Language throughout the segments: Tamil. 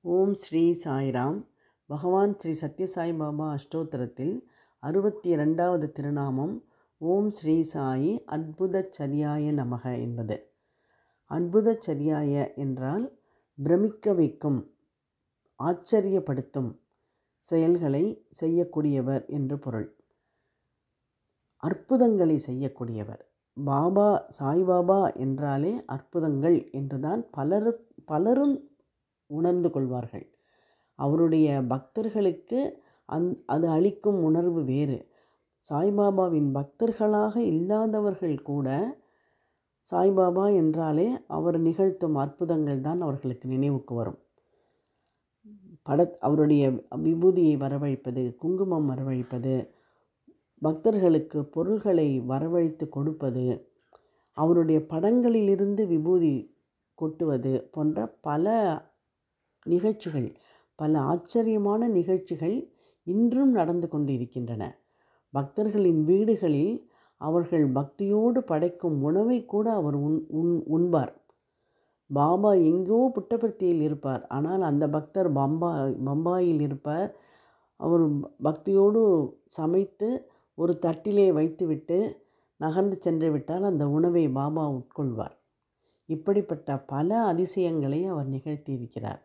ஓம் ஸ்ரீ சாய்ராம். பகவான் ஸ்ரீ சத்யசாய் பாபா அஷ்டோத்திரத்தில் 62வது திருநாமம் ஓம் ஸ்ரீ சாயி அற்புதச்சரியாய நமக என்பது. அற்புதச்சரியாய என்றால் பிரமிக்க வைக்கும், ஆச்சரியப்படுத்தும் செயல்களை செய்யக்கூடியவர் என்று பொருள். அற்புதங்களை செய்யக்கூடியவர். பாபா சாய்பாபா என்றாலே அற்புதங்கள் என்றுதான் பலரும் உணர்ந்து கொள்வார்கள். அவருடைய பக்தர்களுக்கு அது அளிக்கும் உணர்வு வேறு. சாய்பாபாவின் பக்தர்களாக இல்லாதவர்கள் கூட சாய்பாபா என்றாலே அவர் நிகழ்த்தும் அற்புதங்கள் தான் அவர்களுக்கு நினைவுக்கு வரும். அவருடைய விபூதியை வரவழைப்பது, குங்குமம் வரவழைப்பது, பக்தர்களுக்கு பொருள்களை வரவழைத்து கொடுப்பது, அவருடைய படங்களிலிருந்து விபூதி கொட்டுவது போன்ற பல நிகழ்ச்சிகள், பல ஆச்சரியமான நிகழ்ச்சிகள் இன்றும் நடந்து கொண்டிருக்கின்றன. பக்தர்களின் வீடுகளில் அவர்கள் பக்தியோடு படைக்கும் உணவை கூட அவர் உண்பார். பாபா எங்கோ புட்டபர்த்தியில் இருப்பார், ஆனால் அந்த பக்தர் பம்பாயில் இருப்பார். அவர் பக்தியோடு சமைத்து ஒரு தட்டிலே வைத்துவிட்டு நகர்ந்து சென்று விட்டால் அந்த உணவை பாபா உட்கொள்வார். இப்படிப்பட்ட பல அதிசயங்களை அவர் நிகழ்த்தியிருக்கிறார்.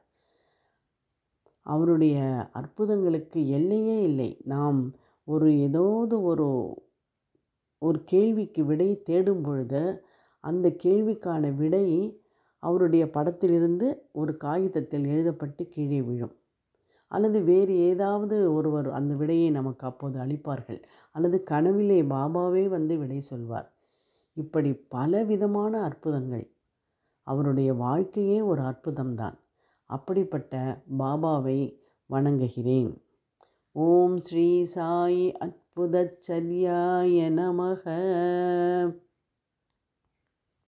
அவருடைய அற்புதங்களுக்கு எல்லையே இல்லை. நாம் ஏதாவது ஒரு கேள்விக்கு விடை தேடும் பொழுது அந்த கேள்விக்கான விடை அவருடைய படத்திலிருந்து ஒரு காகிதத்தில் எழுதப்பட்டு கீழே விழும். அல்லது வேறு ஏதாவது ஒருவர் அந்த விடையை நமக்கு அப்போது அளிப்பார்கள். அல்லது கனவிலே பாபாவே வந்து விடை சொல்வார். இப்படி பலவிதமான அற்புதங்கள். அவருடைய வாழ்க்கையே ஒரு அற்புதம்தான். அப்படிப்பட்ட பாபாவை வணங்குகிறேன். ஓம் ஸ்ரீ சாயி அற்புதச்சரியாய நமக.